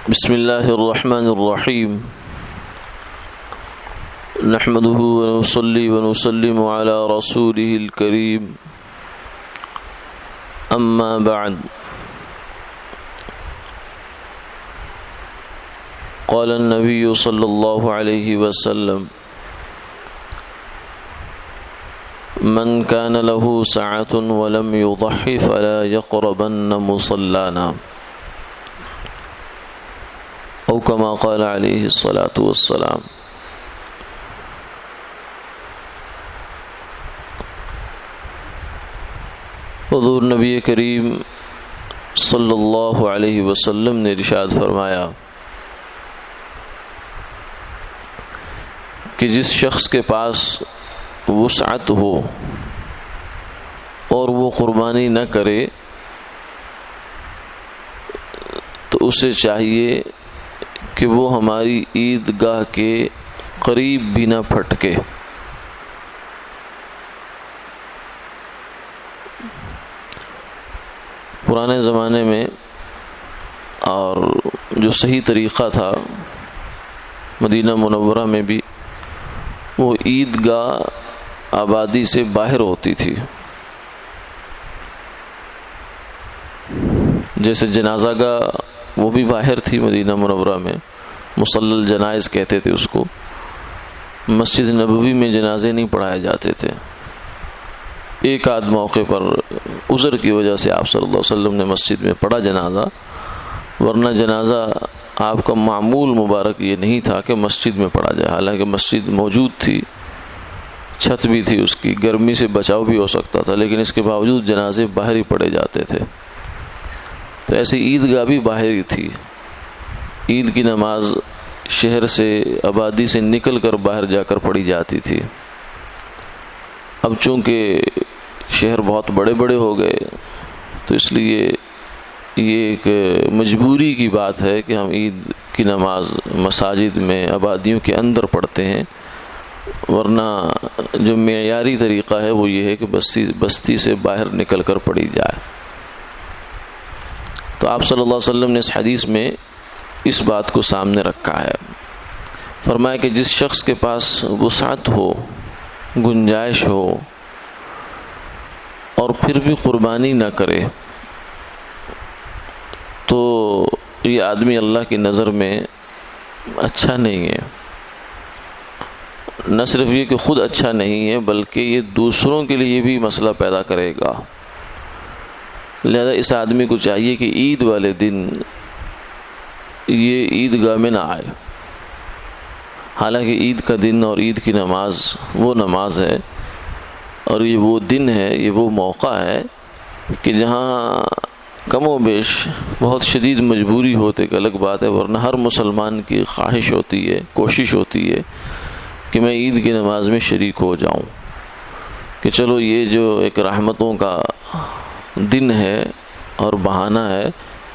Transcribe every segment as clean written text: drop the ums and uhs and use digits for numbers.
بسم اللہ الرحمن الرحیم نحمده ونصلي ونسلم على رسوله الكريم اما بعد قال النبي صلى الله عليه وسلم من كان له سعة ولم يضح فلا يقربن مصلانا او كما قال عليه الصلاة والسلام۔ حضور نبی کریم صلی اللہ علیہ وسلم نے ارشاد فرمایا کہ جس شخص کے پاس وسعت ہو اور وہ قربانی نہ کرے تو اسے چاہیے کہ وہ ہماری عیدگاہ کے قریب بھی نہ پھٹکے۔ پرانے زمانے میں اور جو صحیح طریقہ تھا مدینہ منورہ میں بھی، وہ عیدگاہ آبادی سے باہر ہوتی تھی۔ جیسے جنازہ گاہ وہ بھی باہر تھی مدینہ منورہ میں، مصلی الجنائز کہتے تھے اس کو۔ مسجد نبوی میں جنازے نہیں پڑھائے جاتے تھے۔ ایک آدھ موقع پر عذر کی وجہ سے آپ صلی اللہ علیہ وسلم نے مسجد میں پڑھا جنازہ، ورنہ جنازہ آپ کا معمول مبارک یہ نہیں تھا کہ مسجد میں پڑھا جائے۔ حالانکہ مسجد موجود تھی، چھت بھی تھی اس کی، گرمی سے بچاؤ بھی ہو سکتا تھا، لیکن اس کے باوجود جنازے باہر ہی پڑھے جاتے تھے۔ تو ایسی عیدگاہ بھی باہر ہی تھی۔ عید کی نماز شہر سے، آبادی سے نکل کر باہر جا کر پڑھی جاتی تھی۔ اب چونکہ شہر بہت بڑے بڑے ہو گئے تو اس لیے یہ ایک مجبوری کی بات ہے کہ ہم عید کی نماز مساجد میں آبادیوں کے اندر پڑھتے ہیں، ورنہ جو معیاری طریقہ ہے وہ یہ ہے کہ بستی سے باہر نکل کر پڑھی جائے۔ تو آپ صلی اللہ علیہ وسلم نے اس حدیث میں اس بات کو سامنے رکھا ہے۔ فرمایا کہ جس شخص کے پاس وسعت ہو، گنجائش ہو، اور پھر بھی قربانی نہ کرے تو یہ آدمی اللہ کی نظر میں اچھا نہیں ہے۔ نہ صرف یہ کہ خود اچھا نہیں ہے بلکہ یہ دوسروں کے لیے بھی مسئلہ پیدا کرے گا۔ لہذا اس آدمی کو چاہیے کہ عید والے دن یہ عیدگاہ میں نہ آئے۔ حالانکہ عید کا دن اور عید کی نماز وہ نماز ہے، اور یہ وہ دن ہے، یہ وہ موقع ہے کہ جہاں کم و بیش بہت شدید مجبوری ہوتے ایک الگ بات ہے، ورنہ ہر مسلمان کی خواہش ہوتی ہے، کوشش ہوتی ہے کہ میں عید کی نماز میں شریک ہو جاؤں، کہ چلو یہ جو ایک رحمتوں کا دن ہے اور بہانہ ہے،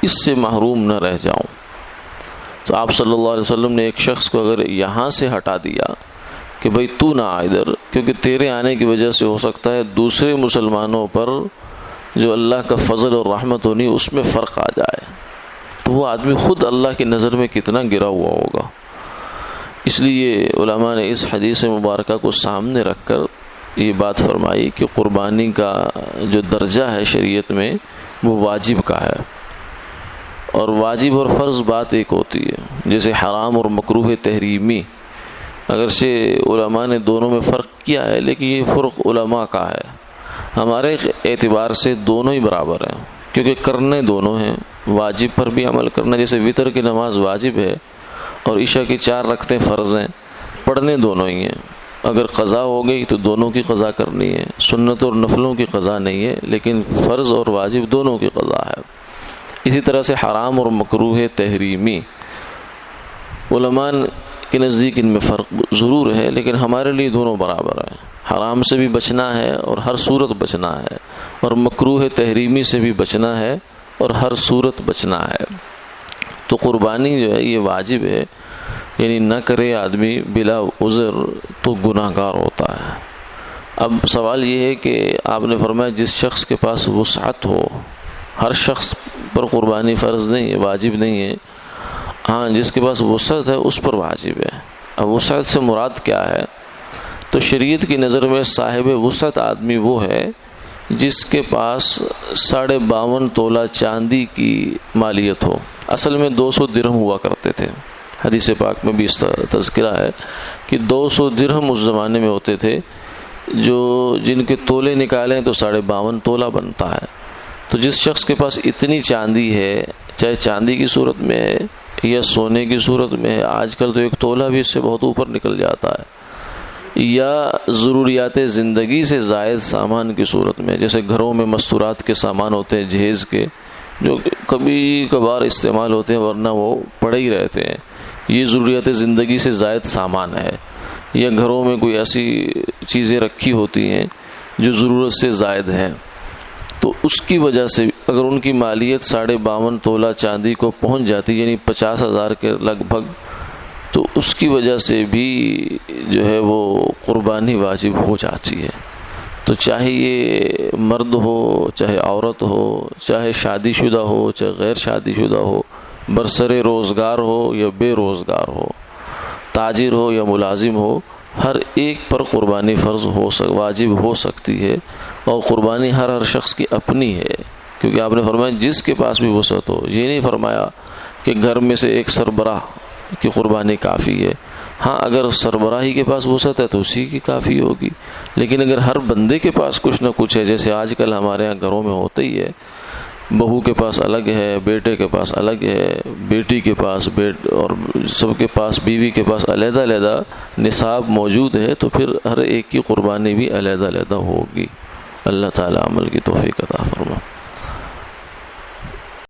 اس سے محروم نہ رہ جاؤں۔ تو آپ صلی اللہ علیہ وسلم نے ایک شخص کو اگر یہاں سے ہٹا دیا کہ بھئی تو نہ آ ادھر، کیونکہ تیرے آنے کی وجہ سے ہو سکتا ہے دوسرے مسلمانوں پر جو اللہ کا فضل اور رحمت ہونی اس میں فرق آ جائے، تو وہ آدمی خود اللہ کی نظر میں کتنا گرا ہوا ہوگا۔ اس لیے علماء نے اس حدیث مبارکہ کو سامنے رکھ کر یہ بات فرمائی کہ قربانی کا جو درجہ ہے شریعت میں وہ واجب کا ہے، اور واجب اور فرض بات ایک ہوتی ہے۔ جیسے حرام اور مکروہ تحریمی، اگرچہ علماء نے دونوں میں فرق کیا ہے لیکن یہ فرق علماء کا ہے، ہمارے اعتبار سے دونوں ہی برابر ہیں، کیونکہ کرنے دونوں ہیں۔ واجب پر بھی عمل کرنا، جیسے وتر کی نماز واجب ہے اور عشاء کی 4 رکعتیں فرض ہیں، پڑھنے دونوں ہی ہیں۔ اگر قضا ہو گئی تو دونوں کی قضا کرنی ہے، سنت اور نفلوں کی قضا نہیں ہے، لیکن فرض اور واجب دونوں کی قضا ہے۔ اسی طرح سے حرام اور مکروہ تحریمی، علماء کے نزدیک ان میں فرق ضرور ہے، لیکن ہمارے لیے دونوں برابر ہیں۔ حرام سے بھی بچنا ہے اور ہر صورت بچنا ہے، اور مکروہ تحریمی سے بھی بچنا ہے اور ہر صورت بچنا ہے۔ تو قربانی جو ہے یہ واجب ہے، یعنی نہ کرے آدمی بلا عذر تو گناہ گار ہوتا ہے۔ اب سوال یہ ہے کہ آپ نے فرمایا جس شخص کے پاس وسعت ہو، ہر شخص پر قربانی فرض نہیں ہے، واجب نہیں ہے، ہاں جس کے پاس وسعت ہے اس پر واجب ہے۔ اب وسعت سے مراد کیا ہے؟ تو شریعت کی نظر میں صاحب وسعت آدمی وہ ہے جس کے پاس 52.5 تولہ چاندی کی مالیت ہو۔ اصل میں 200 درہم ہوا کرتے تھے، حدیث پاک میں بھی اس تذکرہ ہے کہ 200 درہم اس زمانے میں ہوتے تھے، جن کے تولے نکالیں تو 52.5 تولہ بنتا ہے۔ تو جس شخص کے پاس اتنی چاندی ہے، چاہے چاندی کی صورت میں ہے یا سونے کی صورت میں ہے، آج کل تو 1 تولہ بھی اس سے بہت اوپر نکل جاتا ہے، یا ضروریات زندگی سے زائد سامان کی صورت میں، جیسے گھروں میں مستورات کے سامان ہوتے ہیں جہیز کے، جو کبھی کبھار استعمال ہوتے ہیں ورنہ وہ پڑے ہی رہتے ہیں، یہ ضروریات زندگی سے زائد سامان ہے، یا گھروں میں کوئی ایسی چیزیں رکھی ہوتی ہیں جو ضرورت سے زائد ہیں، تو اس کی وجہ سے اگر ان کی مالیت 52.5 تولہ چاندی کو پہنچ جاتی، یعنی 50,000 کے لگ بھگ، تو اس کی وجہ سے بھی جو ہے وہ قربانی واجب ہو جاتی ہے۔ تو چاہے یہ مرد ہو، چاہے عورت ہو، چاہے شادی شدہ ہو، چاہے غیر شادی شدہ ہو، برسر روزگار ہو یا بے روزگار ہو، تاجر ہو یا ملازم ہو، ہر ایک پر قربانی فرض واجب ہو سکتی ہے، اور قربانی ہر شخص کی اپنی ہے، کیونکہ آپ نے فرمایا جس کے پاس بھی وسعت ہو۔ یہ نہیں فرمایا کہ گھر میں سے ایک سربراہ کی قربانی کافی ہے، ہاں اگر سربراہی کے پاس وسعت ہے تو اسی کی کافی ہوگی، لیکن اگر ہر بندے کے پاس کچھ نہ کچھ ہے، جیسے آج کل ہمارے ہاں گھروں میں ہوتا ہی ہے، بہو کے پاس الگ ہے، بیٹے کے پاس الگ ہے، بیٹی کے پاس اور سب کے پاس، بیوی کے پاس علیحدہ علیحدہ نصاب موجود ہے، تو پھر ہر ایک کی قربانی بھی علیحدہ علیحدہ ہوگی۔ اللہ تعالی عمل کی توفیق عطا فرمائے۔